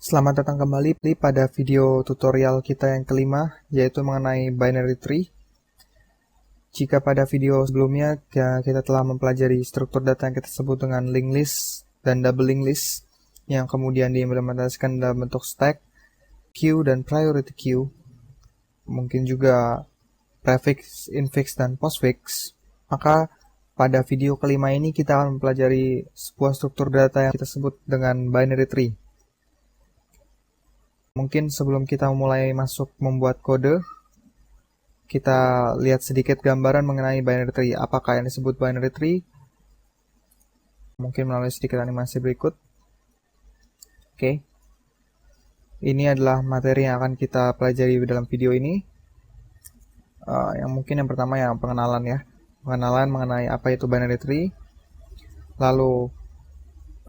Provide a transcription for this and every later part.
Selamat datang kembali pada video tutorial kita yang kelima, yaitu mengenai binary tree. Jika pada video sebelumnya kita telah mempelajari struktur data yang kita sebut dengan linked list dan double linked list, yang kemudian diimplementasikan dalam bentuk stack, queue, dan priority queue, mungkin juga prefix, infix, dan postfix, maka pada video kelima ini kita akan mempelajari sebuah struktur data yang kita sebut dengan binary tree. Mungkin sebelum kita mulai masuk membuat kode, kita lihat sedikit gambaran mengenai binary tree. Apakah yang disebut binary tree? Mungkin melalui sedikit animasi berikut. Oke. Ini adalah materi yang akan kita pelajari dalam video ini. Yang pertama yang pengenalan ya. Pengenalan mengenai apa itu binary tree. Lalu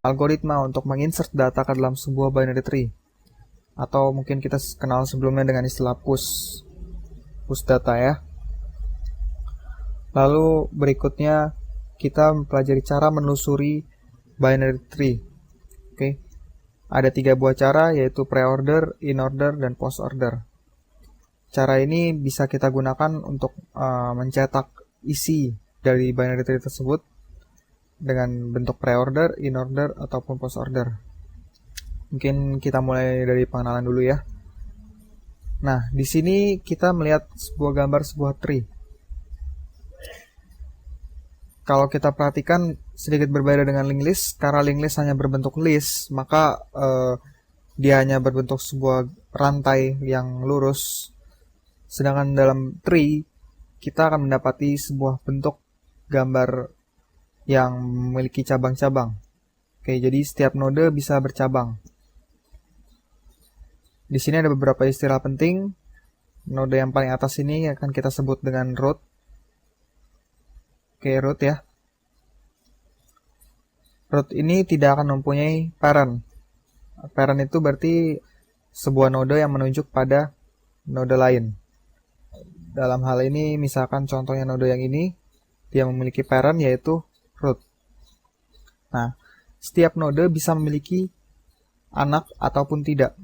algoritma untuk menginsert data ke dalam sebuah binary tree. Atau mungkin kita kenal sebelumnya dengan istilah push data ya. Lalu berikutnya kita mempelajari cara menelusuri binary tree. Oke. Ada 3 buah cara, yaitu pre-order, in-order, dan post-order. Cara ini bisa kita gunakan untuk mencetak isi dari binary tree tersebut dengan bentuk pre-order, in-order, ataupun post-order. Mungkin kita mulai dari pengenalan dulu ya. Nah, di sini kita melihat sebuah gambar sebuah tree. Kalau kita perhatikan sedikit berbeda dengan linked list, karena linked list hanya berbentuk list, maka dia hanya berbentuk sebuah rantai yang lurus. Sedangkan dalam tree, kita akan mendapati sebuah bentuk gambar yang memiliki cabang-cabang. Oke, jadi setiap node bisa bercabang. Di sini ada beberapa istilah penting. Node yang paling atas ini akan kita sebut dengan root. Oke, root ya. Root ini tidak akan mempunyai parent. Parent itu berarti sebuah node yang menunjuk pada node lain. Dalam hal ini, misalkan contohnya node yang ini, dia memiliki parent yaitu root. Nah, setiap node bisa memiliki anak ataupun tidak.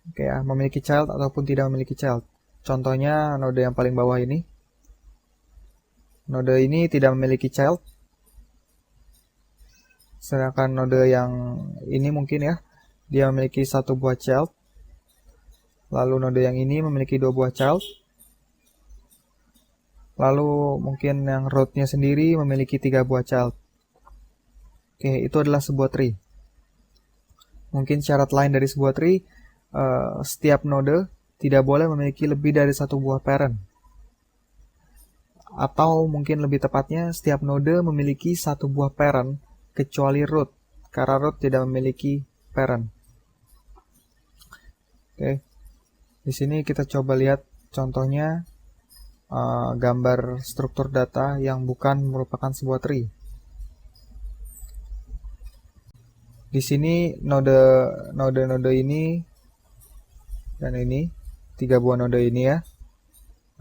Oke ya, memiliki child ataupun tidak memiliki child. Contohnya node yang paling bawah ini. Node ini tidak memiliki child. Sedangkan node yang ini mungkin ya, dia memiliki 1 buah child. Lalu node yang ini memiliki 2 buah child. Lalu mungkin yang rootnya sendiri memiliki 3 buah child. Oke, itu adalah sebuah tree. Mungkin syarat lain dari sebuah tree, setiap node tidak boleh memiliki lebih dari 1 buah parent. Atau mungkin lebih tepatnya, setiap node memiliki 1 buah parent kecuali root, karena root tidak memiliki parent. Oke. Di sini kita coba lihat contohnya gambar struktur data yang bukan merupakan sebuah tree. Di sini node ini dan ini 3 buah node ini ya.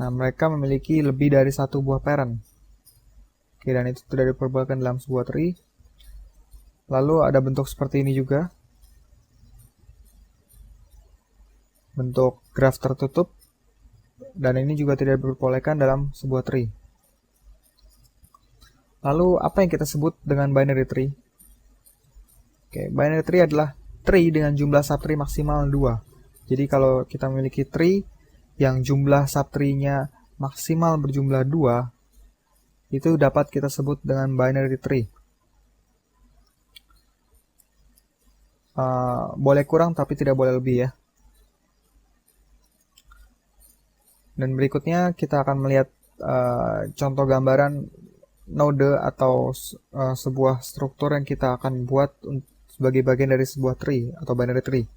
Nah, mereka memiliki lebih dari 1 buah parent. Oke, dan itu tidak diperbolehkan dalam sebuah tree. Lalu ada bentuk seperti ini juga. Bentuk graf tertutup. Dan ini juga tidak diperbolehkan dalam sebuah tree. Lalu apa yang kita sebut dengan binary tree? Oke, binary tree adalah tree dengan jumlah subtree maksimal 2. Jadi kalau kita memiliki tree yang jumlah subtree-nya maksimal berjumlah 2, itu dapat kita sebut dengan binary tree. Boleh kurang tapi tidak boleh lebih ya. Dan berikutnya kita akan melihat contoh gambaran node atau sebuah struktur yang kita akan buat sebagai bagian dari sebuah tree atau binary tree.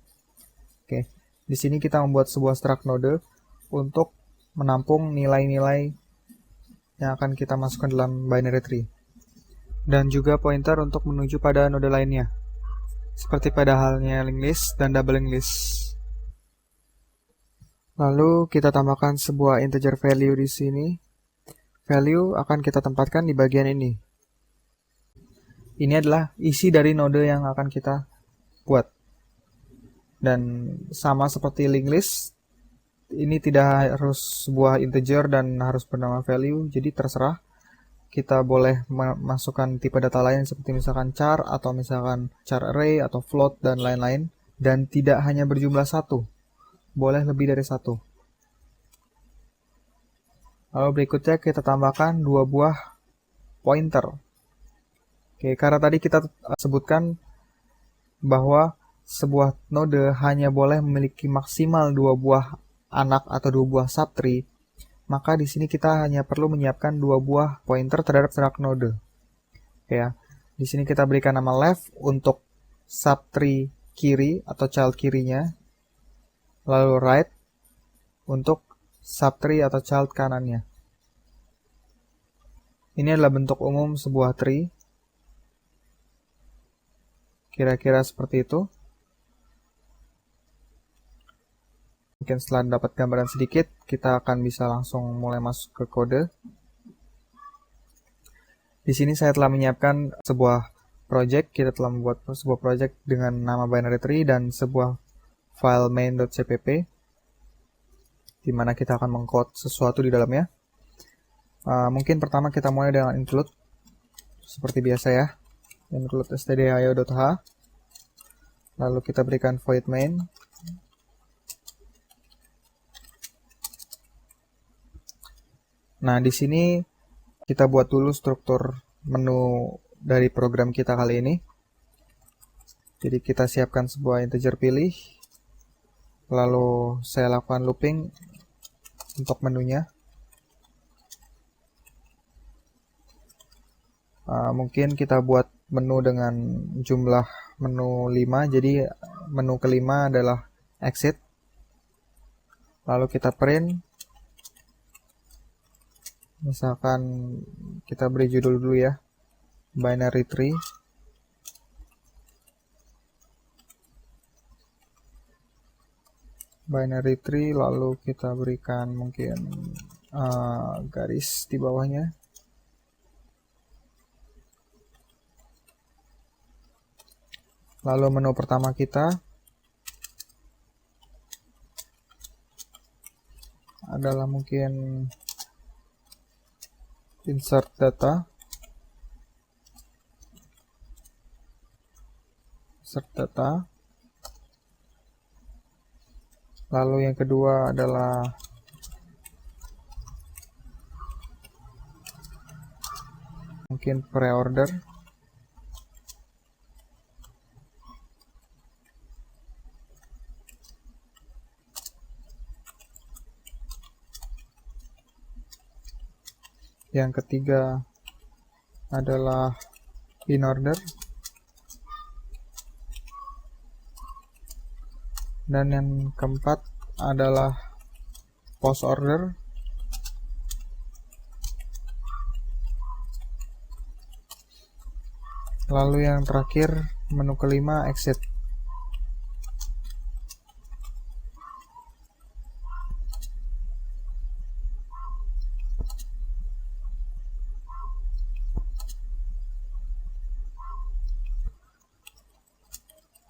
Oke. Di sini kita membuat sebuah struct node untuk menampung nilai-nilai yang akan kita masukkan dalam binary tree. Dan juga pointer untuk menuju pada node lainnya. Seperti pada halnya linked list dan double linked list. Lalu kita tambahkan sebuah integer value di sini. Value akan kita tempatkan di bagian ini. Ini adalah isi dari node yang akan kita buat. Dan sama seperti linked list, ini tidak harus sebuah integer dan harus bernama value, jadi terserah. Kita boleh masukkan tipe data lain seperti misalkan char atau misalkan char array atau float dan lain-lain. Dan tidak hanya berjumlah satu, boleh lebih dari satu. Lalu berikutnya kita tambahkan 2 buah pointer. Oke, karena tadi kita sebutkan bahwa sebuah node hanya boleh memiliki maksimal 2 buah anak atau 2 buah subtree, maka di sini kita hanya perlu menyiapkan 2 buah pointer terhadap node. Oke ya. Di sini kita berikan nama left untuk subtree kiri atau child kirinya, lalu right untuk subtree atau child kanannya. Ini adalah bentuk umum sebuah tree. Kira-kira seperti itu. Mungkin setelah dapat gambaran sedikit, kita akan bisa langsung mulai masuk ke kode. Di sini saya telah menyiapkan sebuah project. Kita telah membuat sebuah project dengan nama binary tree dan sebuah file main.cpp, di mana kita akan mengcode sesuatu di dalamnya. Mungkin pertama kita mulai dengan include, seperti biasa ya. Include stdio.h, lalu kita berikan void main. Nah, di sini kita buat dulu struktur menu dari program kita kali ini. Jadi kita siapkan sebuah integer pilih, lalu saya lakukan looping untuk menunya. Mungkin kita buat menu dengan jumlah menu 5, jadi menu kelima adalah exit. Lalu kita print. Misalkan kita beri judul dulu ya, binary tree. Binary tree, lalu kita berikan mungkin garis di bawahnya. Lalu menu pertama kita adalah mungkin insert data. Lalu yang kedua adalah mungkin pre-order. Yang ketiga adalah in order. Dan yang keempat adalah post order. Lalu yang terakhir, menu kelima, exit.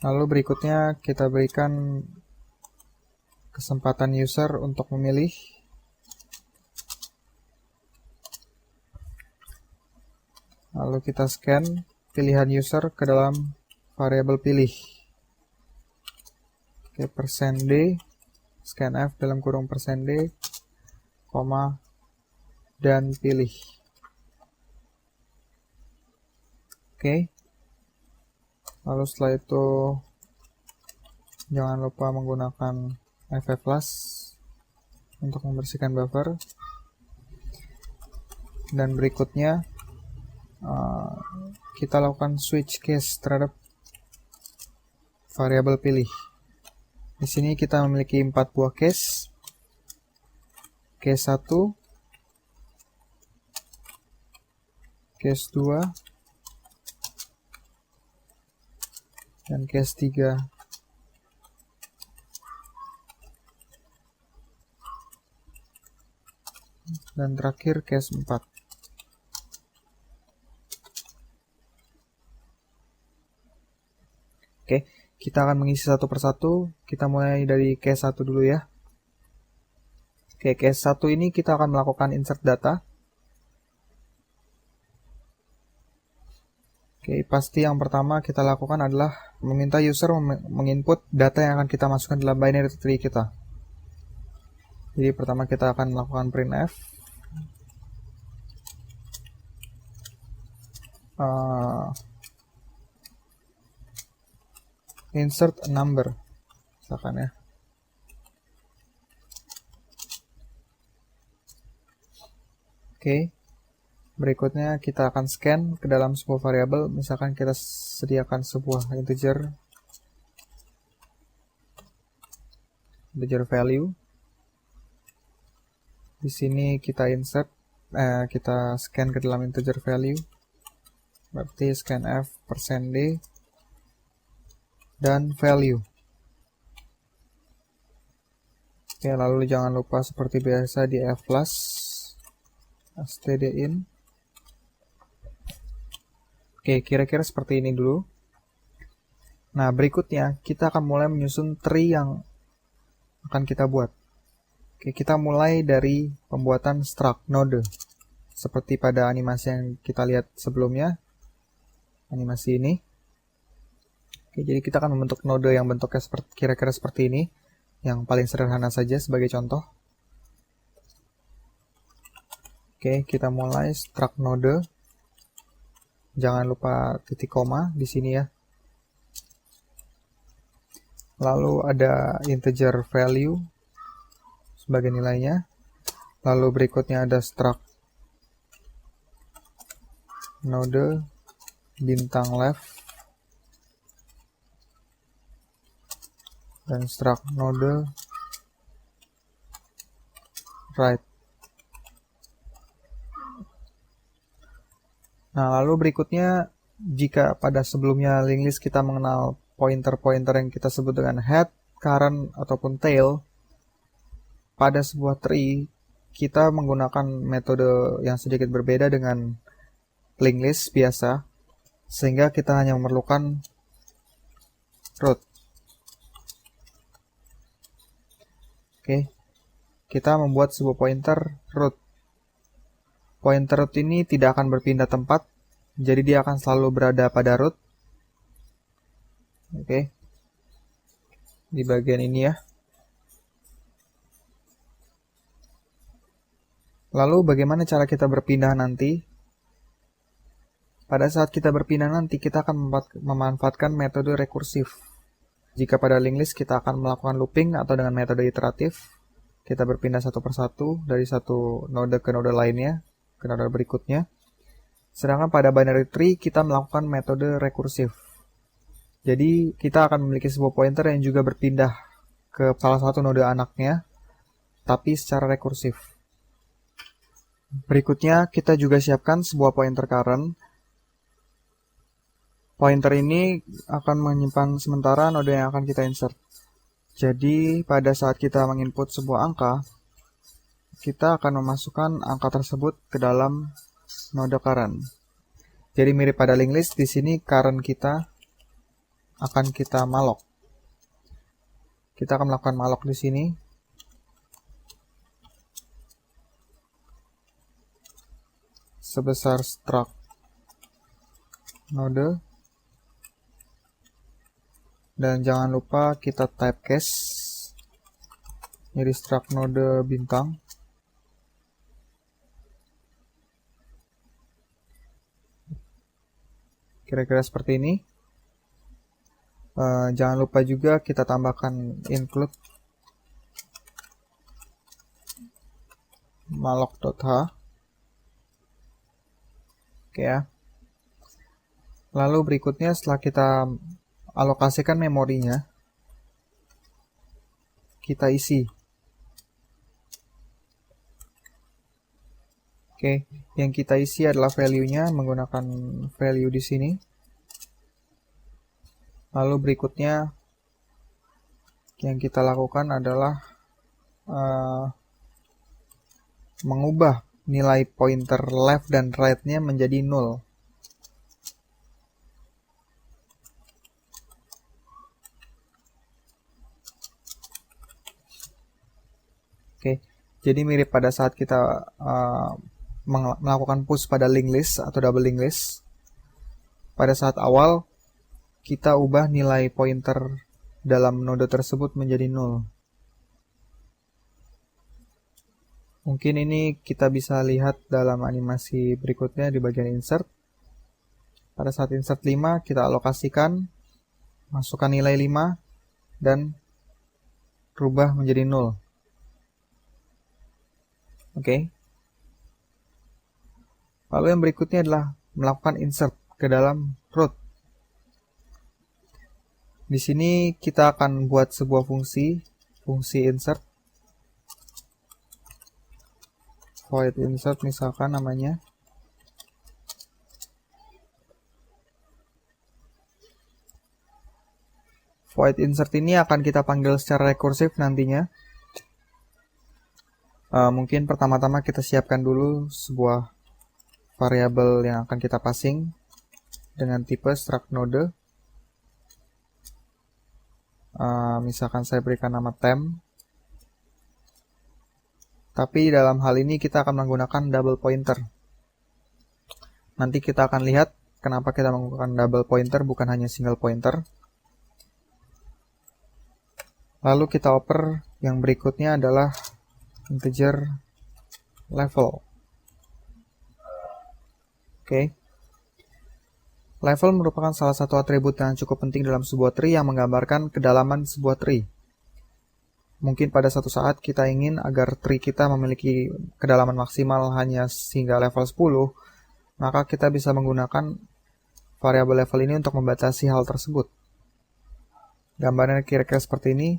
Lalu berikutnya kita berikan kesempatan user untuk memilih. Lalu kita scan pilihan user ke dalam variabel pilih. Oke, %d, scanf dalam kurung %d, koma, dan pilih. Oke. Lalu setelah itu jangan lupa menggunakan fflash untuk membersihkan buffer. Dan berikutnya kita lakukan switch case terhadap variabel pilih. Di sini kita memiliki 4 buah case. Case 1, case 2, dan case 3. Dan terakhir case 4. Oke, Kita akan mengisi satu persatu. Kita mulai dari case 1 dulu ya. Oke, case 1 ini kita akan melakukan insert data. Oke, pasti yang pertama kita lakukan adalah meminta user menginput data yang akan kita masukkan dalam binary tree kita. Jadi pertama kita akan melakukan printf insert a number, misalkan ya. Oke, berikutnya kita akan scan ke dalam sebuah variabel, misalkan kita sediakan sebuah integer value. Di sini kita insert, kita scan ke dalam integer value, berarti scanf %d dan value. Oke, lalu jangan lupa seperti biasa di f plus stdin. Oke, kira-kira seperti ini dulu. Nah, berikutnya kita akan mulai menyusun tree yang akan kita buat. Oke, kita mulai dari pembuatan struct node. Seperti pada animasi yang kita lihat sebelumnya. Animasi ini. Oke, jadi kita akan membentuk node yang bentuknya kira-kira seperti ini. Yang paling sederhana saja sebagai contoh. Oke, kita mulai struct node. Jangan lupa titik koma di sini ya. Lalu ada integer value sebagai nilainya. Lalu berikutnya ada struct node bintang left dan struct node right. Nah, lalu berikutnya, jika pada sebelumnya linked list kita mengenal pointer-pointer yang kita sebut dengan head, current, ataupun tail, pada sebuah tree, kita menggunakan metode yang sedikit berbeda dengan linked list biasa, sehingga kita hanya memerlukan root. Oke, kita membuat sebuah pointer root. Pointer root ini tidak akan berpindah tempat, jadi dia akan selalu berada pada root. Oke, di bagian ini ya. Lalu bagaimana cara kita berpindah nanti? Pada saat kita berpindah nanti, kita akan memanfaatkan metode rekursif. Jika pada linked list kita akan melakukan looping atau dengan metode iteratif, kita berpindah satu persatu dari satu node ke node lainnya, ke node berikutnya. Sedangkan pada binary tree kita melakukan metode rekursif. Jadi kita akan memiliki sebuah pointer yang juga berpindah ke salah satu node anaknya, tapi secara rekursif. Berikutnya kita juga siapkan sebuah pointer current. Pointer ini akan menyimpan sementara node yang akan kita insert. Jadi pada saat kita menginput sebuah angka, kita akan memasukkan angka tersebut ke dalam node current. Jadi mirip pada linked list, di sini current kita akan kita malloc. Kita akan melakukan malloc di sini. Sebesar struct node. Dan jangan lupa kita typecast. Jadi struct node bintang. Kira-kira seperti ini. Jangan lupa juga kita tambahkan include malloc.h. Oke ya. Lalu berikutnya setelah kita alokasikan memorinya, kita isi. Oke, yang kita isi adalah value-nya menggunakan value di sini. Lalu berikutnya yang kita lakukan adalah mengubah nilai pointer left dan right-nya menjadi 0. Oke, jadi mirip pada saat kita melakukan push pada linked list atau double linked list. Pada saat awal kita ubah nilai pointer dalam node tersebut menjadi 0. Mungkin ini kita bisa lihat dalam animasi berikutnya di bagian insert. Pada saat insert 5 kita alokasikan, masukkan nilai 5 dan rubah menjadi 0. Oke. Lalu yang berikutnya adalah melakukan insert ke dalam root. Di sini kita akan buat sebuah fungsi insert, void insert misalkan namanya. Void insert ini akan kita panggil secara rekursif nantinya. Mungkin pertama-tama kita siapkan dulu sebuah variabel yang akan kita passing dengan tipe struct node. Misalkan saya berikan nama temp. Tapi dalam hal ini kita akan menggunakan double pointer. Nanti kita akan lihat kenapa kita menggunakan double pointer bukan hanya single pointer. Lalu kita oper yang berikutnya adalah integer level. Oke. Level merupakan salah satu atribut yang cukup penting dalam sebuah tree yang menggambarkan kedalaman sebuah tree. Mungkin pada suatu saat kita ingin agar tree kita memiliki kedalaman maksimal hanya hingga level 10, maka kita bisa menggunakan variabel level ini untuk membatasi hal tersebut. Gambarnya kira-kira seperti ini.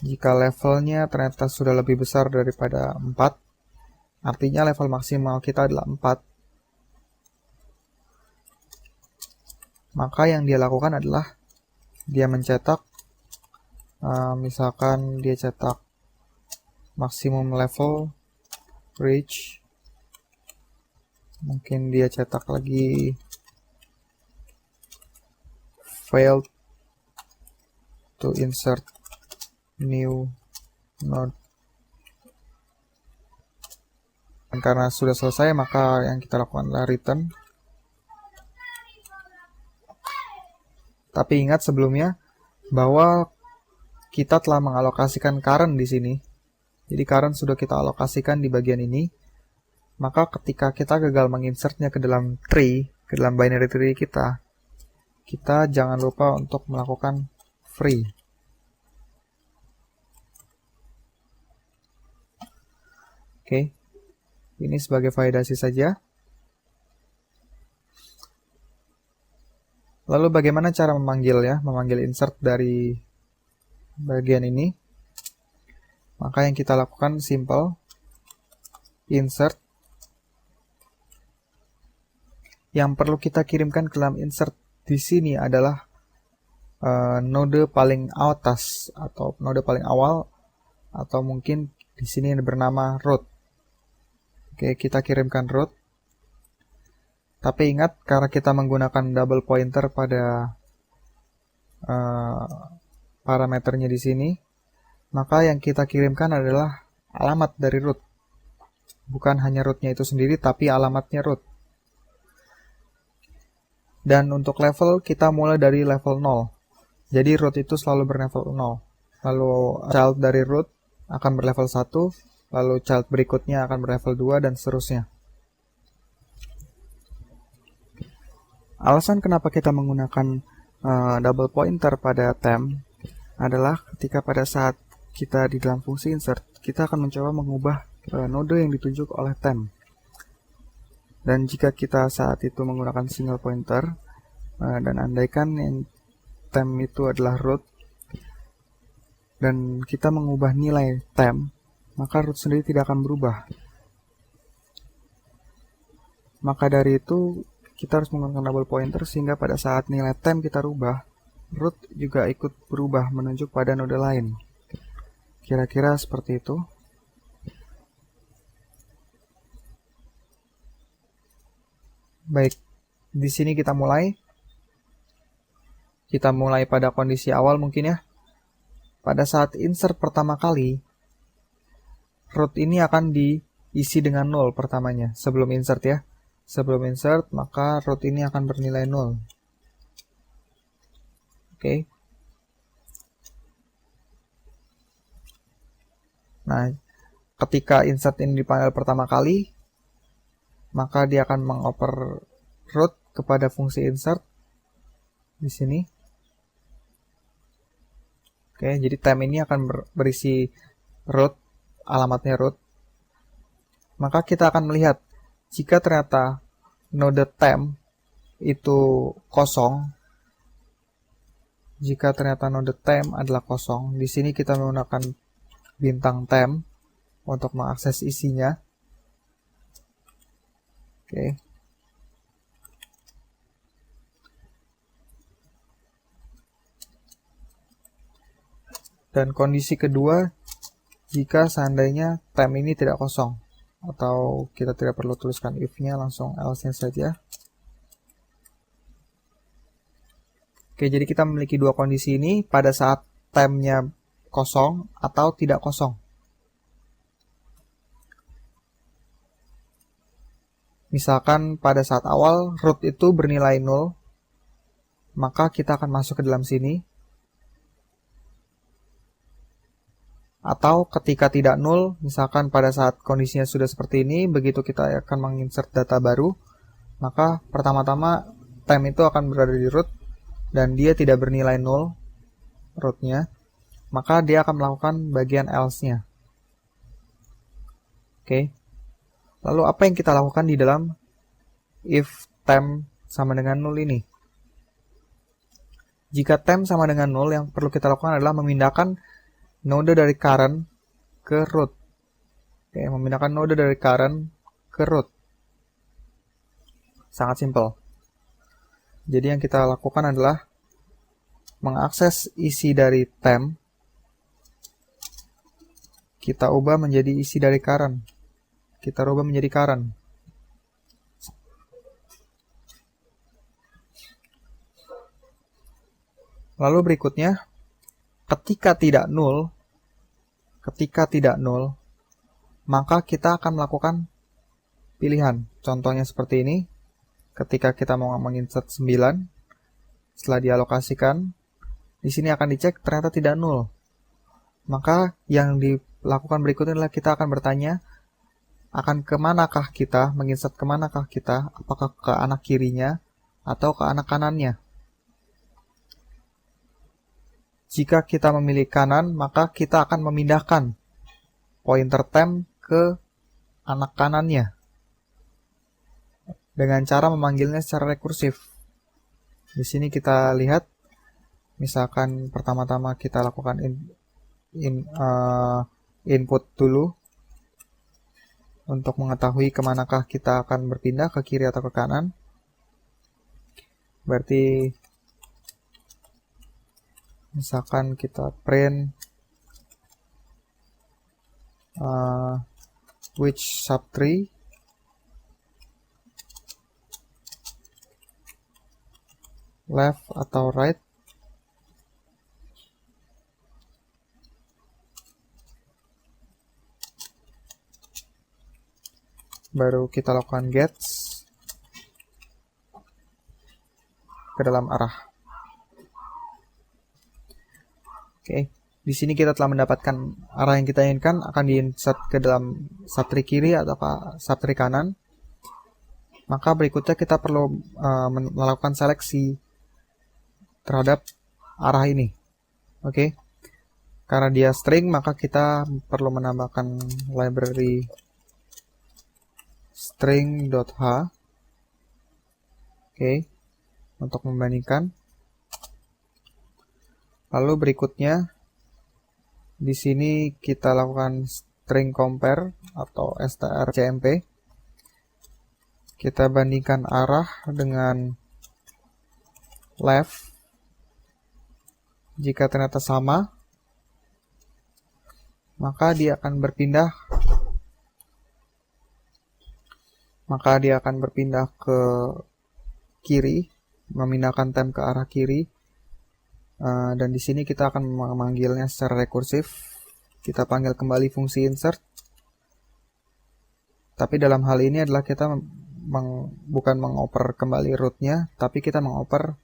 Jika levelnya ternyata sudah lebih besar daripada 4, artinya level maksimal kita adalah 4. Maka yang dia lakukan adalah dia mencetak, misalkan dia cetak maksimum level reach, mungkin dia cetak lagi failed to insert new node. Dan karena sudah selesai, maka yang kita lakukan adalah return. Tapi ingat sebelumnya bahwa kita telah mengalokasikan current di sini. Jadi current sudah kita alokasikan di bagian ini. Maka ketika kita gagal menginsertnya ke dalam tree, ke dalam binary tree kita jangan lupa untuk melakukan free. Oke, ini sebagai validasi saja. Lalu bagaimana cara memanggil insert dari bagian ini? Maka yang kita lakukan simple, insert. Yang perlu kita kirimkan ke dalam insert di sini adalah node paling atas atau node paling awal, atau mungkin di sini bernama root. Oke, kita kirimkan root. Tapi ingat, karena kita menggunakan double pointer pada parameternya di sini, maka yang kita kirimkan adalah alamat dari root. Bukan hanya rootnya itu sendiri, tapi alamatnya root. Dan untuk level, kita mulai dari level 0. Jadi root itu selalu berlevel 0. Lalu child dari root akan berlevel 1. Lalu child berikutnya akan berlevel 2 dan seterusnya. Alasan kenapa kita menggunakan double pointer pada temp adalah ketika pada saat kita di dalam fungsi insert, kita akan mencoba mengubah node yang ditunjuk oleh temp. Dan jika kita saat itu menggunakan single pointer, dan andaikan yang temp itu adalah root, dan kita mengubah nilai temp, maka root sendiri tidak akan berubah. Maka dari itu, kita harus menggunakan double pointer sehingga pada saat nilai temp kita rubah, root juga ikut berubah menunjuk pada node lain. Kira-kira seperti itu. Baik, di sini kita mulai. Kita mulai pada kondisi awal mungkin ya. Pada saat insert pertama kali, root ini akan diisi dengan 0 pertamanya, sebelum insert ya. Sebelum insert, maka root ini akan bernilai 0. Oke. Nah, ketika insert ini dipanggil pertama kali, maka dia akan mengoper root kepada fungsi insert di sini. Oke, jadi temp ini akan berisi root, alamatnya root. Maka kita akan melihat jika ternyata node temp itu kosong, jika ternyata node temp adalah kosong, di sini kita menggunakan bintang temp untuk mengakses isinya. Oke. Dan kondisi kedua, jika seandainya temp ini tidak kosong, atau kita tidak perlu tuliskan if-nya, langsung else-nya saja. Oke, jadi kita memiliki dua kondisi ini pada saat temp-nya kosong atau tidak kosong. Misalkan pada saat awal root itu bernilai 0, maka kita akan masuk ke dalam sini. Atau ketika tidak 0, misalkan pada saat kondisinya sudah seperti ini, begitu kita akan menginsert data baru, maka pertama-tama temp itu akan berada di root, dan dia tidak bernilai 0 rootnya, maka dia akan melakukan bagian else-nya. Oke. Lalu apa yang kita lakukan di dalam if temp sama dengan 0 ini? Jika temp sama dengan 0, yang perlu kita lakukan adalah memindahkan node dari current ke root. Oke, memindahkan node dari current ke root. Sangat simpel. Jadi yang kita lakukan adalah mengakses isi dari temp, kita ubah menjadi isi dari current. Kita ubah menjadi current. Lalu berikutnya, ketika tidak 0, maka kita akan melakukan pilihan. Contohnya seperti ini. Ketika kita mau menginsert 9, setelah dialokasikan, di sini akan dicek ternyata tidak 0. Maka yang dilakukan berikutnya adalah kita akan bertanya, akan kemanakah kita, menginsert kemanakah kita, apakah ke anak kirinya atau ke anak kanannya. Jika kita memilih kanan, maka kita akan memindahkan pointer temp ke anak kanannya dengan cara memanggilnya secara rekursif. Di sini kita lihat, misalkan pertama-tama kita lakukan input dulu untuk mengetahui kemanakah kita akan berpindah, ke kiri atau ke kanan. Berarti misalkan kita print which subtree left atau right, baru kita lakukan gets ke dalam arah. Oke, di sini kita telah mendapatkan arah yang kita inginkan, akan diinsert ke dalam subtree kiri atau subtree kanan. Maka berikutnya kita perlu melakukan seleksi terhadap arah ini. Oke, karena dia string, maka kita perlu menambahkan library string.h. Oke, untuk membandingkan. Lalu berikutnya di sini kita lakukan string compare atau strcmp. Kita bandingkan arah dengan left. Jika ternyata sama, maka dia akan berpindah ke kiri, memindahkan temp ke arah kiri. Dan di sini kita akan memanggilnya secara rekursif. Kita panggil kembali fungsi insert. Tapi dalam hal ini adalah kita bukan mengoper kembali rootnya, tapi kita mengoper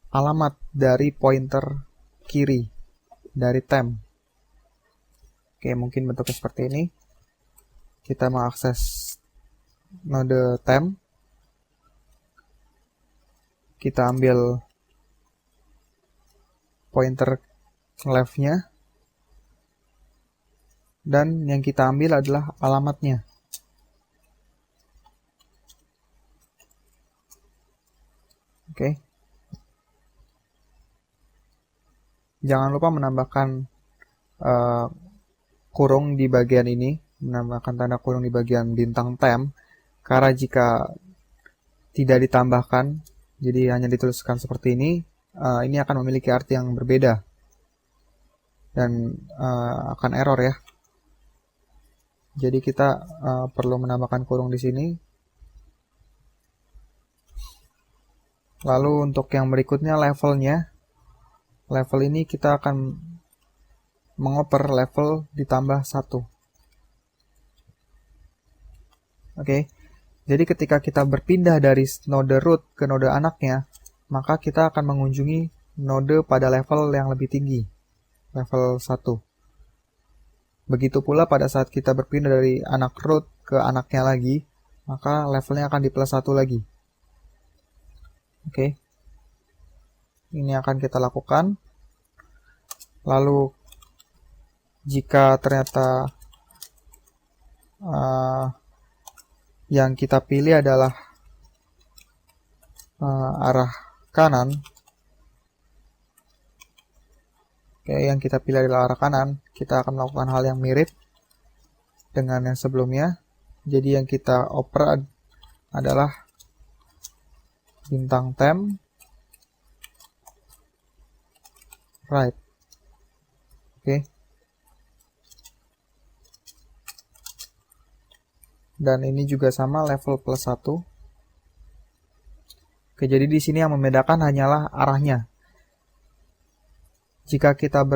alamat dari pointer kiri dari temp. Oke, mungkin bentuknya seperti ini. Kita mengakses node temp. Kita ambil pointer left-nya. Dan yang kita ambil adalah alamatnya. Oke. Jangan lupa menambahkan kurung di bagian ini, menambahkan tanda kurung di bagian bintang temp, karena jika tidak ditambahkan, jadi hanya dituliskan seperti ini akan memiliki arti yang berbeda dan akan error ya. Jadi kita perlu menambahkan kurung di sini. Lalu untuk yang berikutnya levelnya, level ini kita akan mengoper level ditambah 1. Oke, jadi ketika kita berpindah dari node root ke node anaknya, maka kita akan mengunjungi node pada level yang lebih tinggi, level 1. Begitu pula pada saat kita berpindah dari anak root ke anaknya lagi, maka levelnya akan di plus 1 lagi. Oke, ini akan kita lakukan. Lalu jika ternyata yang kita pilih adalah arah kanan, yang kita pilih adalah arah kanan, kita akan melakukan hal yang mirip dengan yang sebelumnya. Jadi yang kita oper adalah bintang temp right. Oke. Dan ini juga sama, level plus 1. Oke, jadi di sini yang membedakan hanyalah arahnya. Jika kita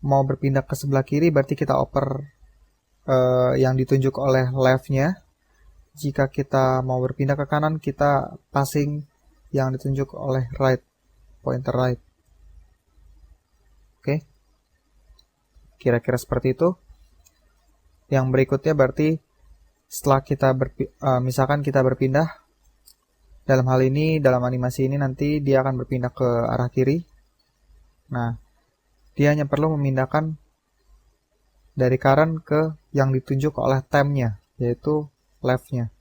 mau berpindah ke sebelah kiri, berarti kita oper yang ditunjuk oleh left-nya. Jika kita mau berpindah ke kanan, kita passing yang ditunjuk oleh right, pointer right. Oke, kira-kira seperti itu. Yang berikutnya berarti setelah kita misalkan kita berpindah, dalam hal ini, dalam animasi ini nanti dia akan berpindah ke arah kiri. Nah, dia hanya perlu memindahkan dari current ke yang ditunjuk oleh temp-nya, yaitu left-nya.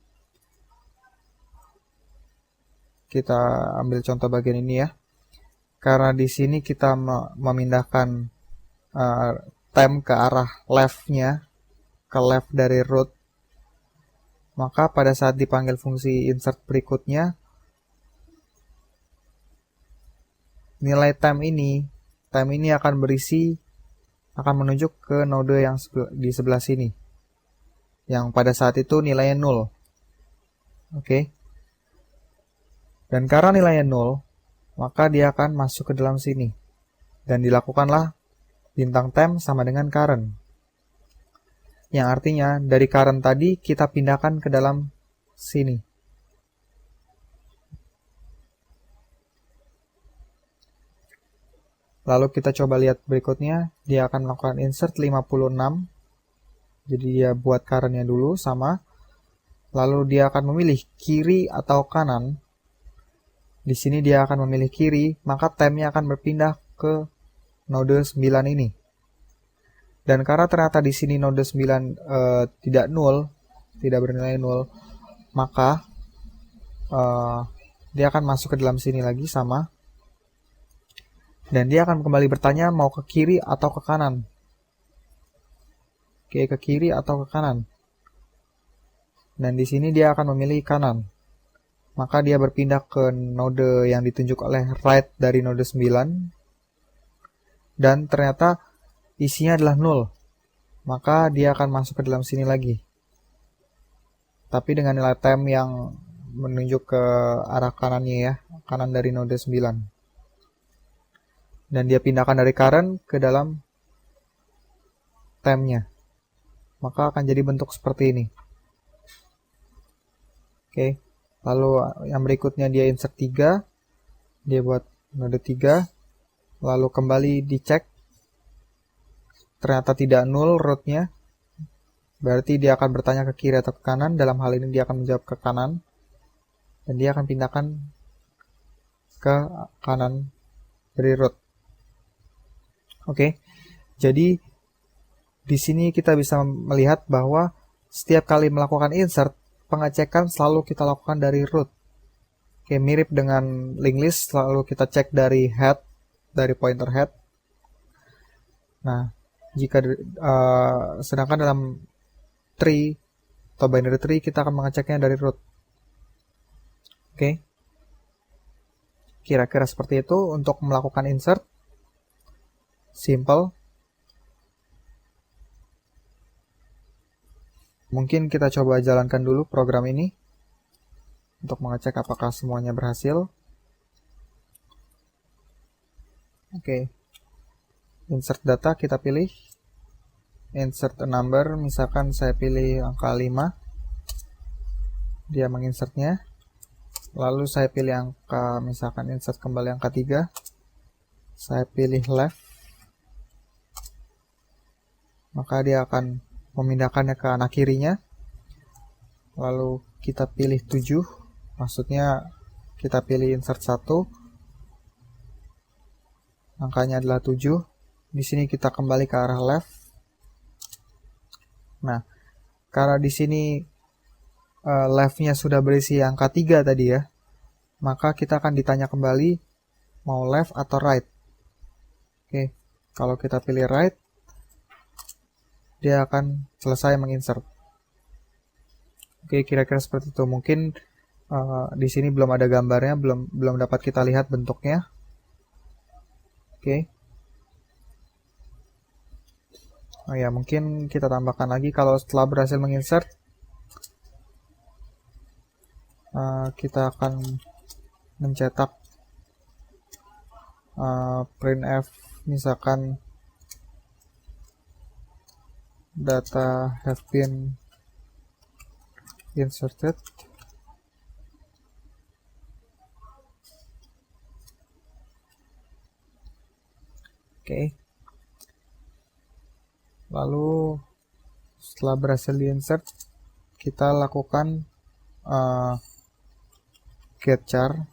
Kita ambil contoh bagian ini ya. Karena di sini kita memindahkan temp ke arah left-nya, ke left dari root, maka pada saat dipanggil fungsi insert berikutnya, nilai temp ini akan menunjuk ke node yang di sebelah sini, yang pada saat itu nilainya 0. Oke. Dan karena nilainya 0, maka dia akan masuk ke dalam sini. Dan dilakukanlah bintang temp sama dengan current. Yang artinya dari current tadi kita pindahkan ke dalam sini. Lalu kita coba lihat berikutnya, dia akan melakukan insert 56. Jadi dia buat currentnya dulu sama. Lalu dia akan memilih kiri atau kanan. Di sini dia akan memilih kiri, maka tempnya akan berpindah ke node 9 ini. Dan karena ternyata di sini node 9 tidak bernilai 0, maka dia akan masuk ke dalam sini lagi sama. Dan dia akan kembali bertanya mau ke kiri atau ke kanan. Oke, ke kiri atau ke kanan. Dan di sini dia akan memilih kanan. Maka dia berpindah ke node yang ditunjuk oleh right dari node 9. Dan ternyata isinya adalah 0. Maka dia akan masuk ke dalam sini lagi. Tapi dengan nilai temp yang menunjuk ke arah kanannya ya, kanan dari node 9. Dan dia pindahkan dari current ke dalam tempnya. maka akan jadi bentuk seperti ini. Oke, lalu yang berikutnya dia insert 3, dia buat node 3, lalu kembali dicek, ternyata tidak null rootnya, berarti dia akan bertanya ke kiri atau ke kanan. Dalam hal ini dia akan menjawab ke kanan, dan dia akan pindahkan ke kanan dari root. Oke, jadi di sini kita bisa melihat bahwa setiap kali melakukan insert, pengecekan selalu kita lakukan dari root. Oke, mirip dengan linked list, selalu kita cek dari head, dari pointer head. Nah, jika sedangkan dalam tree atau binary tree kita akan mengeceknya dari root. Oke, kira-kira seperti itu untuk melakukan insert. Simple. Mungkin kita coba jalankan dulu program ini untuk mengecek apakah semuanya berhasil. Oke. Insert data kita pilih. Insert a number, misalkan saya pilih angka 5. Dia menginsertnya. Lalu saya pilih angka, misalkan insert kembali angka 3. Saya pilih left. Maka dia akan memindahkannya ke anak kirinya. Lalu kita pilih 7, maksudnya kita pilih insert 1, angkanya adalah 7. Di sini kita kembali ke arah left. Nah, karena di sini leftnya sudah berisi angka 3 tadi ya, maka kita akan ditanya kembali mau left atau right. Oke, kalau kita pilih right, dia akan selesai menginsert. Oke, kira-kira seperti itu. Mungkin di sini belum ada gambarnya, belum dapat kita lihat bentuknya. Oke. Oh ya, mungkin kita tambahkan lagi kalau setelah berhasil menginsert, kita akan mencetak printf, misalkan data have been inserted. Oke. Lalu setelah berhasil di-insert, kita lakukan get char.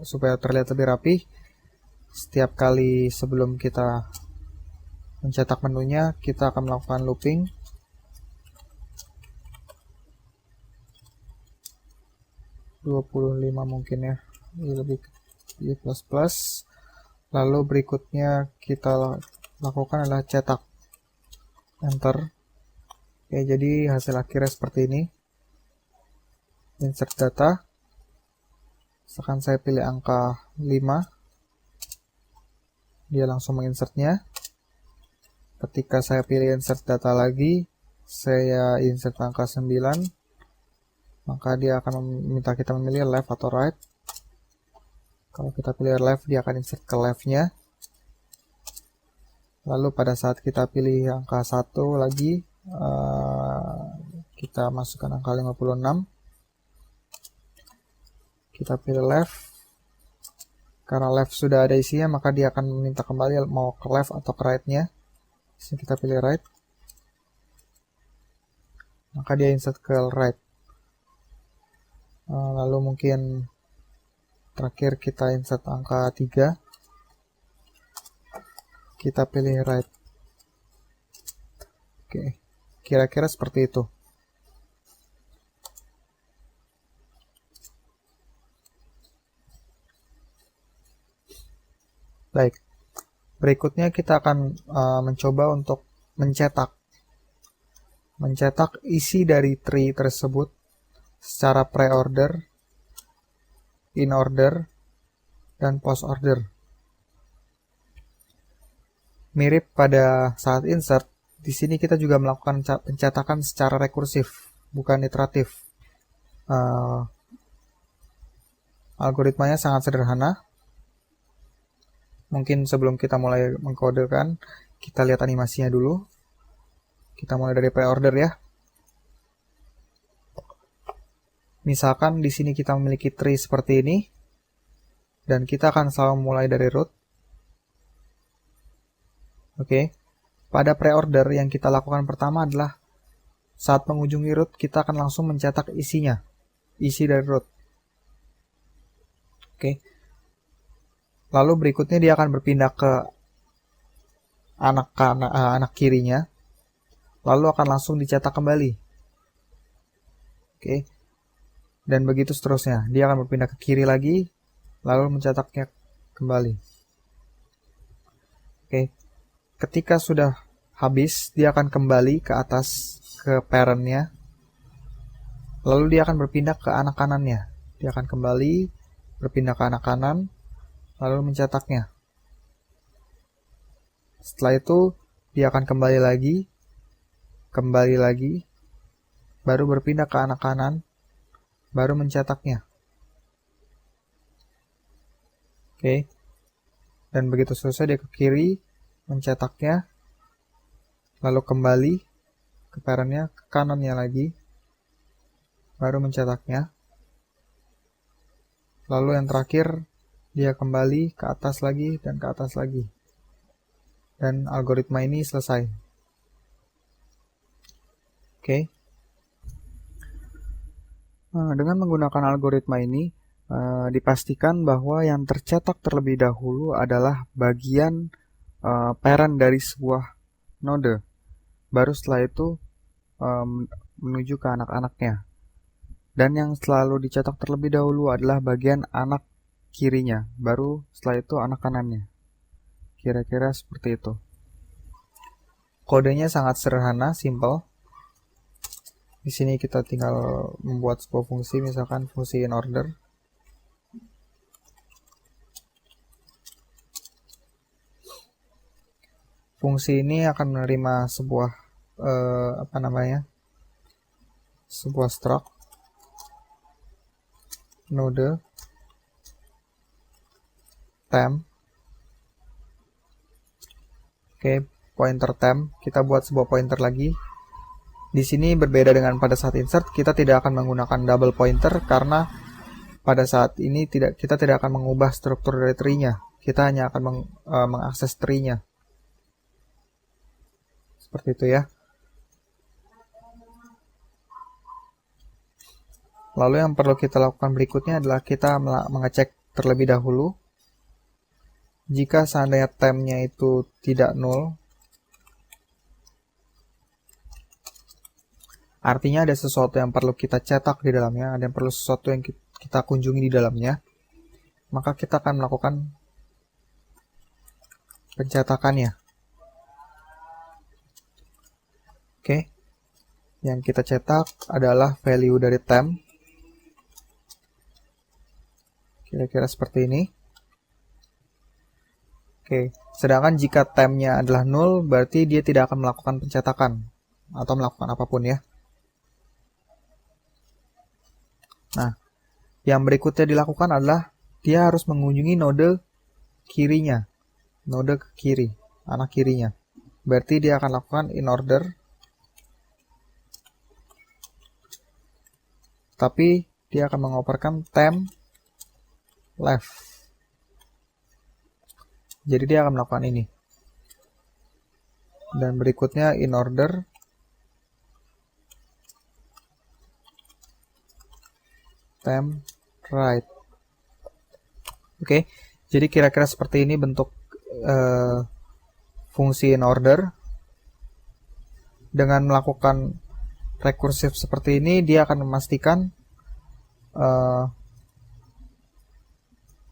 Supaya terlihat lebih rapi, setiap kali sebelum kita mencetak menunya, kita akan melakukan looping. (25) mungkin ya, ini lebih plus. Lalu berikutnya kita lakukan adalah cetak, enter. Oke, jadi hasil akhirnya seperti ini. Insert data. Misalkan saya pilih angka 5, dia langsung menginsertnya. Ketika saya pilih insert data lagi, saya insert angka 9, maka dia akan meminta kita memilih left atau right. Kalau kita pilih left, dia akan insert ke left-nya. Lalu pada saat kita pilih angka 1 lagi, kita masukkan angka 56. Kita pilih left. Karena left sudah ada isinya, maka dia akan meminta kembali mau ke left atau ke right-nya. Sini kita pilih right. Maka dia insert ke right. Lalu mungkin terakhir kita insert angka 3. Kita pilih right. Oke, kira-kira seperti itu. Baik, berikutnya kita akan mencoba untuk mencetak isi dari tree tersebut secara pre-order, in order, dan post order. Mirip pada saat insert, di sini kita juga melakukan pencetakan secara rekursif, bukan iteratif. Algoritmanya sangat sederhana. Mungkin sebelum kita mulai mengkodekan, kita lihat animasinya dulu. Kita mulai dari pre-order ya. Misalkan di sini kita memiliki tree seperti ini, dan kita akan selalu mulai dari root. Oke, pada pre-order yang kita lakukan pertama adalah saat mengunjungi root, kita akan langsung mencetak isinya, isi dari root. Oke. Lalu berikutnya dia akan berpindah ke anak kirinya, lalu akan langsung dicetak kembali. Oke. Dan begitu seterusnya. Dia akan berpindah ke kiri lagi, lalu mencetaknya kembali. Oke. Ketika sudah habis, dia akan kembali ke atas ke parent-nya, lalu dia akan berpindah ke anak kanannya. Dia akan kembali berpindah ke anak kanan, lalu mencetaknya. Setelah itu, dia akan kembali lagi, baru berpindah ke anak kanan, baru mencetaknya. Oke. Dan begitu selesai, dia ke kiri, mencetaknya, lalu kembali ke parent-nya, ke kanannya lagi, baru mencetaknya. Lalu yang terakhir, dia kembali ke atas lagi dan ke atas lagi. Dan algoritma ini selesai. Oke. Dengan menggunakan algoritma ini, dipastikan bahwa yang tercetak terlebih dahulu adalah bagian parent dari sebuah node. Baru setelah itu menuju ke anak-anaknya. Dan yang selalu dicetak terlebih dahulu adalah bagian anak kirinya, baru setelah itu anak kanannya. Kira-kira seperti itu. Kodenya sangat sederhana, simple. Di sini kita tinggal membuat sebuah fungsi, misalkan fungsi InOrder. Fungsi ini akan menerima sebuah sebuah struct node temp. Oke, pointer temp. Kita buat sebuah pointer lagi. Di sini berbeda dengan pada saat insert, kita tidak akan menggunakan double pointer karena pada saat ini kita tidak akan mengubah struktur dari tree-nya. Kita hanya akan mengakses tree-nya. Seperti itu ya. Lalu yang perlu kita lakukan berikutnya adalah kita mengecek terlebih dahulu. Jika seandainya temp-nya itu tidak null, artinya ada sesuatu yang perlu kita cetak di dalamnya, ada yang perlu sesuatu yang kita kunjungi di dalamnya, maka kita akan melakukan pencetakannya. Oke. Yang kita cetak adalah value dari temp. Kira-kira seperti ini. Oke, sedangkan jika temp-nya adalah null, berarti dia tidak akan melakukan pencetakan atau melakukan apapun ya. Nah, yang berikutnya dilakukan adalah dia harus mengunjungi node kirinya, node ke kiri, anak kirinya. Berarti dia akan lakukan InOrder, tapi dia akan mengoperkan temp left. Jadi dia akan melakukan ini. Dan berikutnya InOrder temp right. Oke, jadi kira-kira seperti ini bentuk fungsi InOrder. Dengan melakukan rekursif seperti ini, dia akan memastikan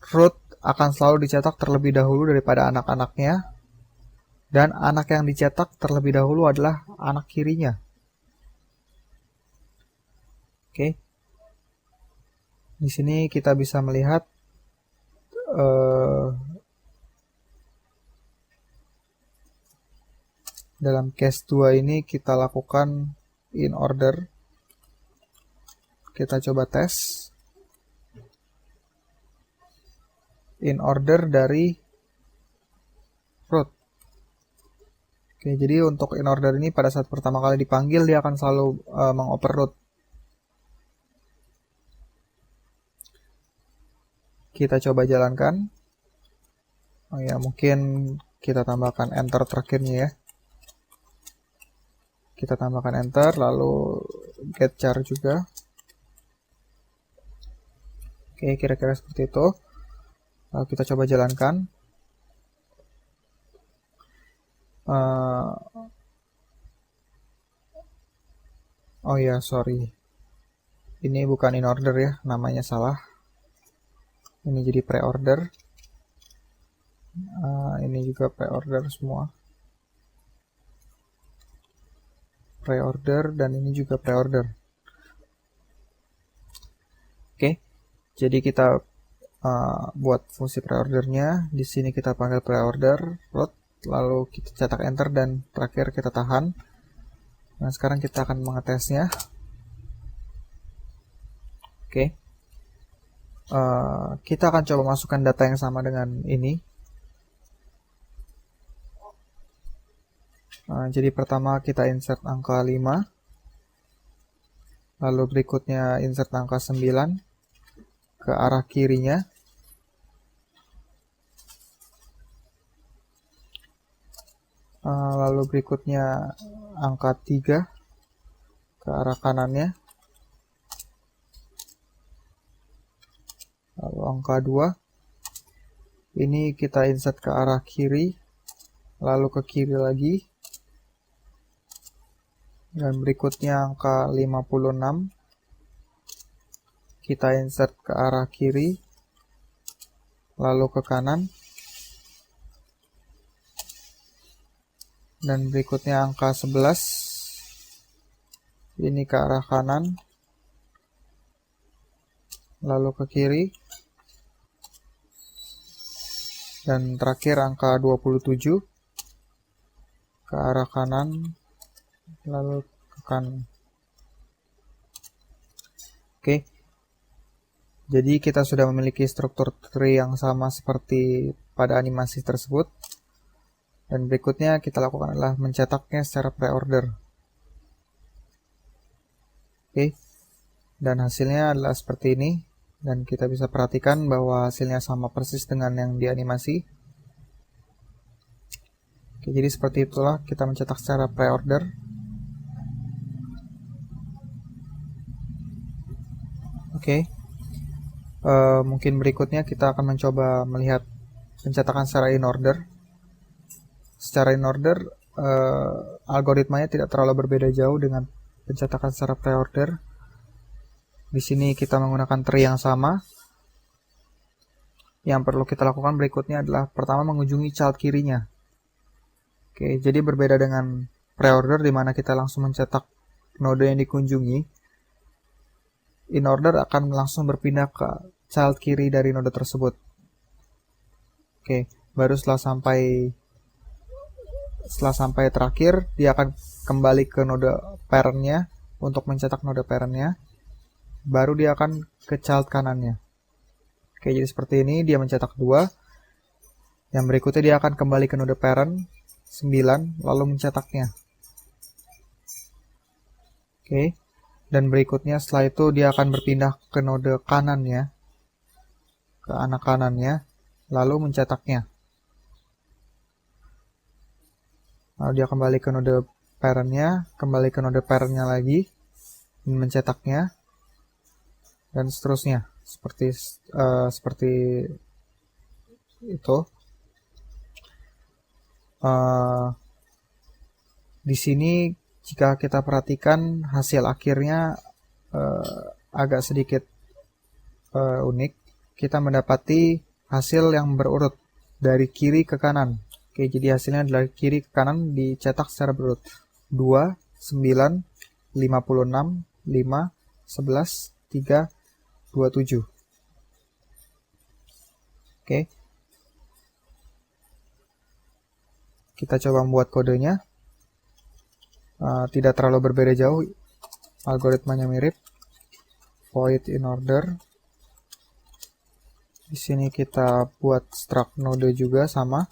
root akan selalu dicetak terlebih dahulu daripada anak-anaknya, dan anak yang dicetak terlebih dahulu adalah anak kirinya. Oke. Di sini kita bisa melihat dalam case 2 ini kita lakukan InOrder. Kita coba tes. InOrder dari root. Oke, jadi untuk in order ini pada saat pertama kali dipanggil dia akan selalu mengoper root. Kita coba jalankan. Oh ya, mungkin kita tambahkan enter terakhirnya ya. Kita tambahkan enter, lalu get char juga. Oke, kira-kira seperti itu. Lalu kita coba jalankan. Oh ya, sorry. Ini bukan in order ya, namanya salah. Ini jadi pre-order. Ini juga pre-order semua. Pre-order dan ini juga pre-order. Oke, jadi kita buat fungsi pre-ordernya. Di sini kita panggil pre-order root, lalu kita cetak enter dan terakhir kita tahan. Nah, sekarang kita akan mengetesnya. Oke, kita akan coba masukkan data yang sama dengan ini. Jadi pertama kita insert angka 5, lalu berikutnya insert angka 9 ke arah kirinya, lalu berikutnya angka 3 ke arah kanannya, lalu angka 2 ini kita insert ke arah kiri, lalu ke kiri lagi, dan berikutnya angka 56 kita insert ke arah kiri, lalu ke kanan, dan berikutnya angka 11 ini ke arah kanan, lalu ke kiri, dan terakhir angka 27 ke arah kanan, lalu ke kanan. Oke, jadi kita sudah memiliki struktur tree yang sama seperti pada animasi tersebut. Dan berikutnya kita lakukan adalah mencetaknya secara pre-order. Oke, dan hasilnya adalah seperti ini. Dan kita bisa perhatikan bahwa hasilnya sama persis dengan yang di animasi. Oke, jadi seperti itulah kita mencetak secara pre-order. Oke, mungkin berikutnya kita akan mencoba melihat pencetakan secara in order. Secara in order, algoritmanya tidak terlalu berbeda jauh dengan pencetakan secara pre-order. Di sini kita menggunakan tree yang sama. Yang perlu kita lakukan berikutnya adalah pertama mengunjungi child kirinya. Oke, jadi berbeda dengan pre-order di mana kita langsung mencetak node yang dikunjungi. In order akan langsung berpindah ke child kiri dari node tersebut. Oke, baru setelah sampai terakhir, dia akan kembali ke node parent-nya untuk mencetak node parent-nya. Baru dia akan ke child kanannya. Oke, jadi seperti ini, dia mencetak 2. Yang berikutnya dia akan kembali ke node parent 9, lalu mencetaknya. Oke, dan berikutnya setelah itu dia akan berpindah ke node kanannya, ke anak kanannya, lalu mencetaknya. Lalu dia kembali ke node parent-nya, kembali ke node parent-nya lagi, mencetaknya, dan seterusnya. Seperti itu. Di sini jika kita perhatikan hasil akhirnya agak sedikit unik. Kita mendapati hasil yang berurut dari kiri ke kanan. Oke, jadi hasilnya dari kiri ke kanan dicetak secara berurut. 2, 9, 56, 5, 11, 3, 27. Oke. Kita coba membuat kodenya. Tidak terlalu berbeda jauh. Algoritmanya mirip. Void in order. Di sini kita buat struct node juga sama.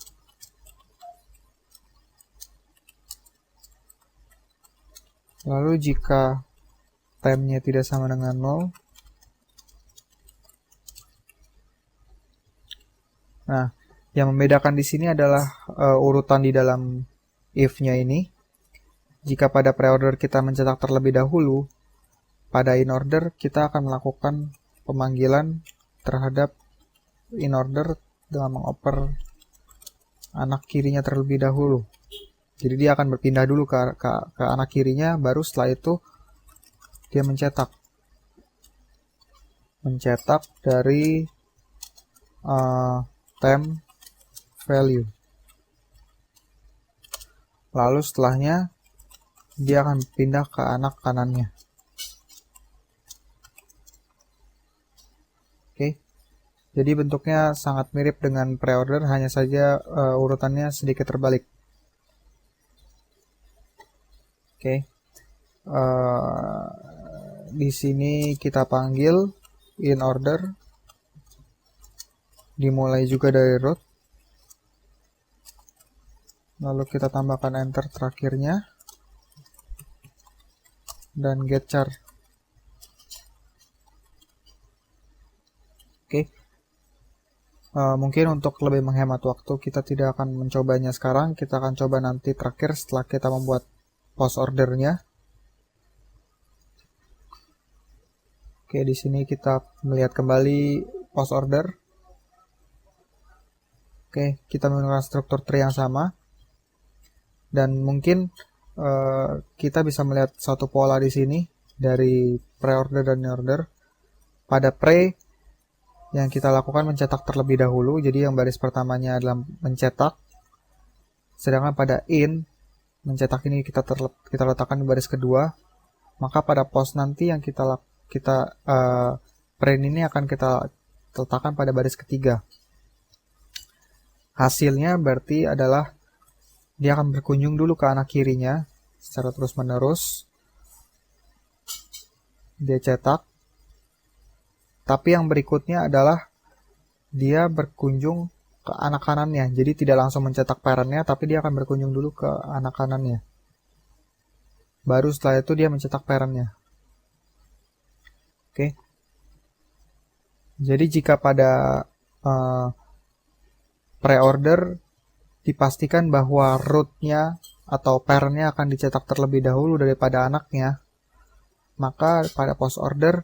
Lalu jika time-nya tidak sama dengan 0, nah, yang membedakan di sini adalah urutan di dalam if-nya ini. Jika pada pre-order kita mencetak terlebih dahulu, pada in order kita akan melakukan pemanggilan terhadap in order dengan mengoper anak kirinya terlebih dahulu. Jadi dia akan berpindah dulu ke anak kirinya, baru setelah itu dia mencetak dari temp value. Lalu setelahnya dia akan pindah ke anak kanannya. Oke. Jadi bentuknya sangat mirip dengan pre-order, hanya saja urutannya sedikit terbalik. Oke. Di sini kita panggil in order, dimulai juga dari root, lalu kita tambahkan enter terakhirnya, dan get char. Oke. Mungkin untuk lebih menghemat waktu kita tidak akan mencobanya sekarang, kita akan coba nanti terakhir setelah kita membuat post ordernya. Oke, di sini kita melihat kembali post order. Oke, kita menggunakan struktur tree yang sama, dan mungkin kita bisa melihat satu pola di sini dari pre-order dan in-order. Pada pre, yang kita lakukan mencetak terlebih dahulu, jadi yang baris pertamanya adalah mencetak, sedangkan pada in, mencetak ini kita letakkan di baris kedua, maka pada post nanti yang print ini akan kita letakkan pada baris ketiga. Hasilnya berarti adalah dia akan berkunjung dulu ke anak kirinya secara terus-menerus. Dia cetak. Tapi yang berikutnya adalah dia berkunjung ke anak kanannya. Jadi tidak langsung mencetak parentnya, tapi dia akan berkunjung dulu ke anak kanannya. Baru setelah itu dia mencetak parentnya. Oke. Jadi jika pada pre-order dipastikan bahwa rootnya atau parentnya akan dicetak terlebih dahulu daripada anaknya, maka pada post order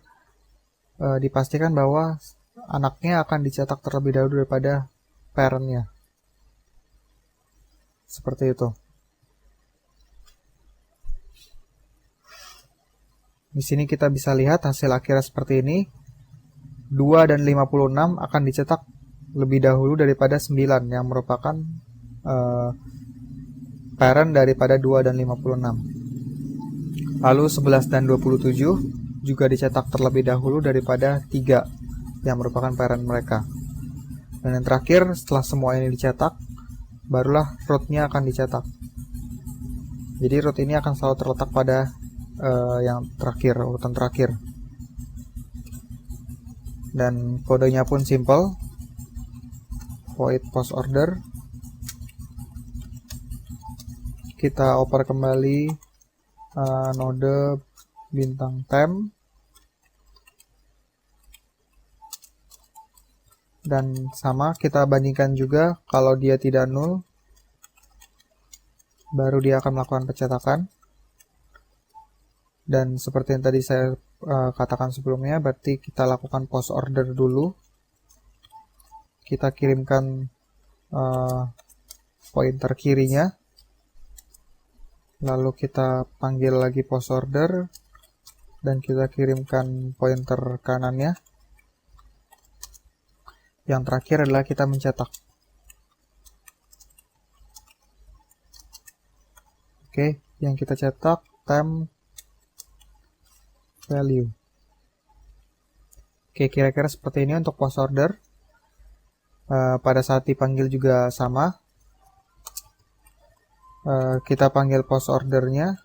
dipastikan bahwa anaknya akan dicetak terlebih dahulu daripada parentnya. Seperti itu. Di sini kita bisa lihat hasil akhirnya seperti ini. 2 dan 56 akan dicetak lebih dahulu daripada 9 yang merupakan parent daripada 2 dan 56. Lalu 11 dan 27 juga dicetak terlebih dahulu daripada 3 yang merupakan parent mereka. Dan yang terakhir, setelah semua ini dicetak, barulah rootnya akan dicetak. Jadi root ini akan selalu terletak pada yang terakhir, urutan terakhir. Dan kodenya pun simple, void post order. Kita oper kembali node bintang temp, dan sama kita bandingkan juga. Kalau dia tidak null, baru dia akan melakukan pencetakan. Dan seperti yang tadi saya katakan sebelumnya, berarti kita lakukan post order dulu. Kita kirimkan pointer kirinya, lalu kita panggil lagi post order, dan kita kirimkan pointer kanannya. Yang terakhir adalah kita mencetak. Oke, yang kita cetak temp value. Oke, kira-kira seperti ini untuk post order. Pada saat dipanggil juga sama. Kita panggil post ordernya.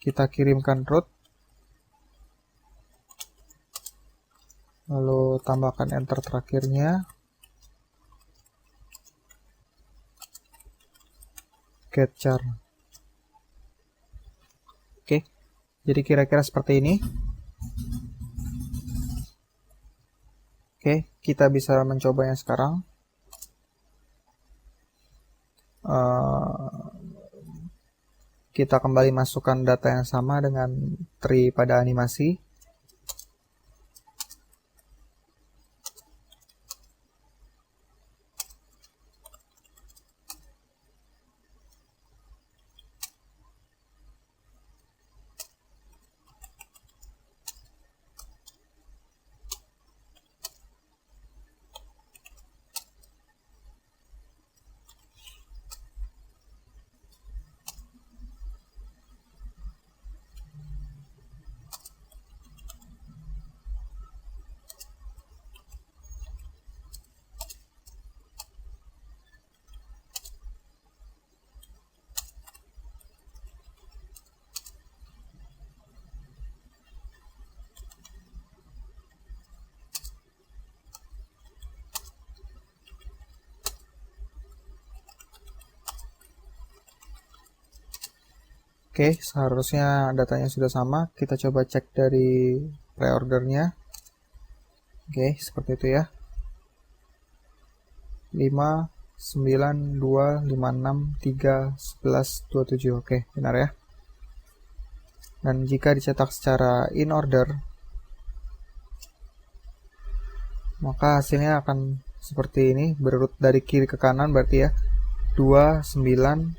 Kita kirimkan root. Lalu tambahkan enter terakhirnya. Get char. Jadi kira-kira seperti ini. Oke, kita bisa mencobanya sekarang. Kita kembali masukkan data yang sama dengan tree pada animasi. Oke, seharusnya datanya sudah sama. Kita coba cek dari preordernya. Oke, seperti itu ya. 5, 9, 2, 5, 6, 3, 11, 27. Oke, benar ya. Dan jika dicetak secara in order, maka hasilnya akan seperti ini, berurut dari kiri ke kanan berarti ya. 2, 9,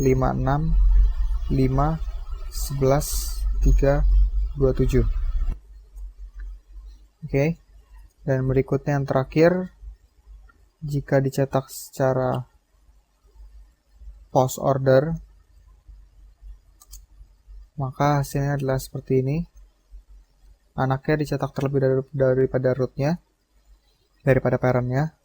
5, 6, 5, 11, 3, 27. Oke. Dan berikutnya yang terakhir, jika dicetak secara post order, maka hasilnya adalah seperti ini. Anaknya dicetak terlebih daripada rootnya, daripada parentnya.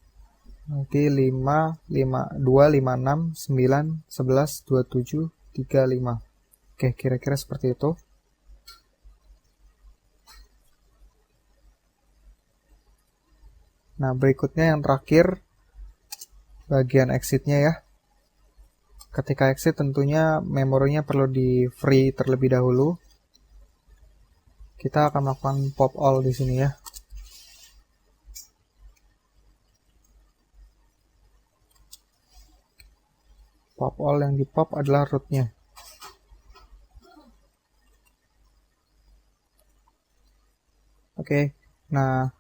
Nanti 5, 5, 2, 5, 6, 9, 11, 27, 3, 5. Oke, kira-kira seperti itu. Nah, berikutnya yang terakhir, bagian exitnya ya. Ketika exit tentunya memorinya perlu di free terlebih dahulu. Kita akan melakukan pop all di sini ya. Pop all yang di pop adalah rootnya. Oke, nah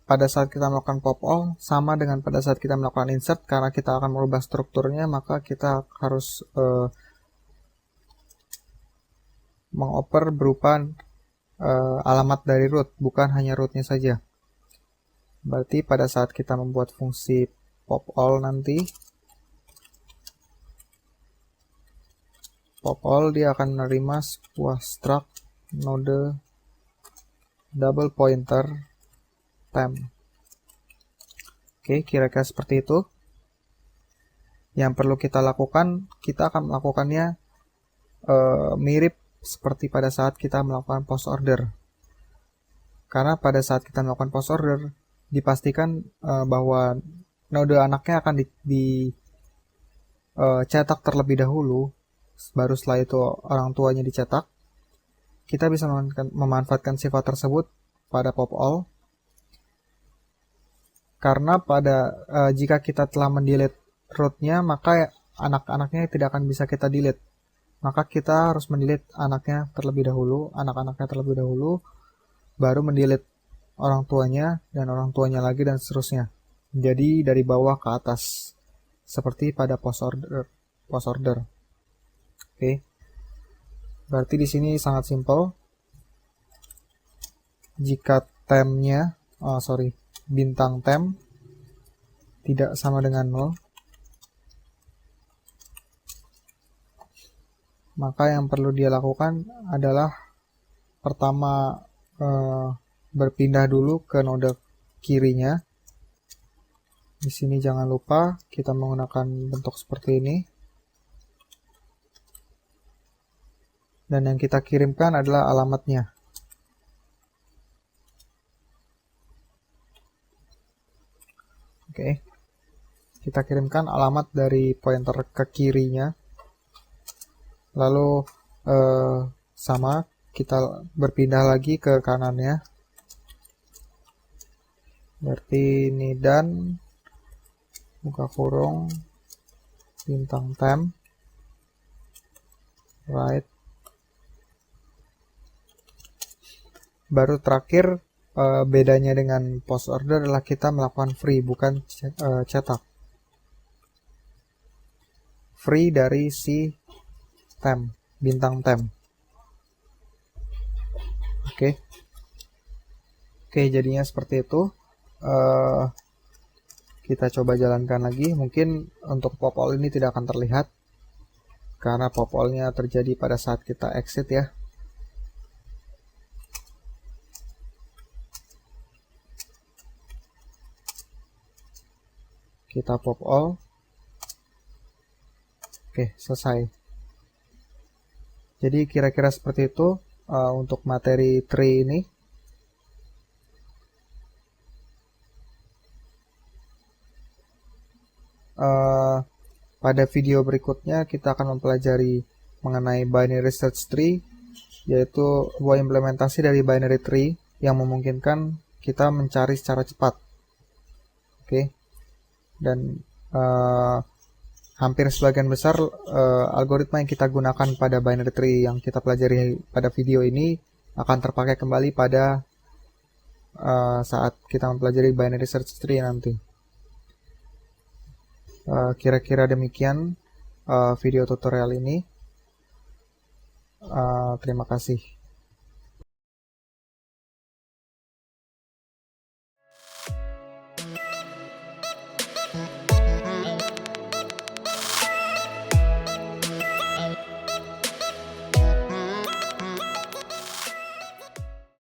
pada saat kita melakukan pop all sama dengan pada saat kita melakukan insert, karena kita akan merubah strukturnya, maka kita harus mengoper berupa alamat dari root, bukan hanya rootnya saja. Berarti pada saat kita membuat fungsi pop all nanti, pop all dia akan menerima sebuah struct node double pointer temp. Oke, kira-kira seperti itu. Yang perlu kita lakukan, kita akan melakukannya mirip seperti pada saat kita melakukan post order. Karena pada saat kita melakukan post order, dipastikan bahwa node anaknya akan dicetak terlebih dahulu, baru setelah itu orang tuanya dicetak. Kita bisa memanfaatkan sifat tersebut pada pop all. Karena jika kita telah mendelete rootnya, maka anak-anaknya tidak akan bisa kita delete. Maka kita harus mendelete anaknya terlebih dahulu, anak-anaknya terlebih dahulu, baru mendelete orang tuanya dan orang tuanya lagi dan seterusnya. Jadi dari bawah ke atas, seperti pada post order. Oke. Berarti di sini sangat simple. Jika temnya, bintang tem tidak sama dengan 0, maka yang perlu dia lakukan adalah pertama berpindah dulu ke node kirinya. Di sini jangan lupa kita menggunakan bentuk seperti ini. Dan yang kita kirimkan adalah alamatnya. Oke. Kita kirimkan alamat dari pointer ke kirinya. Lalu sama, kita berpindah lagi ke kanannya. Berarti ini dan buka kurung bintang temp right. Baru terakhir bedanya dengan post order adalah kita melakukan free, bukan cetak. Free dari si temp, bintang temp. Oke, jadinya seperti itu. Kita coba jalankan lagi. Mungkin untuk pop all ini tidak akan terlihat karena pop all-nya terjadi pada saat kita exit ya. Kita pop all. Oke, selesai. Jadi kira-kira seperti itu untuk materi tree ini. Pada video berikutnya kita akan mempelajari mengenai binary search tree, yaitu sebuah implementasi dari binary tree yang memungkinkan kita mencari secara cepat. Oke. Dan hampir sebagian besar algoritma yang kita gunakan pada binary tree yang kita pelajari pada video ini akan terpakai kembali pada saat kita mempelajari binary search tree nanti. Kira-kira demikian video tutorial ini. Terima kasih.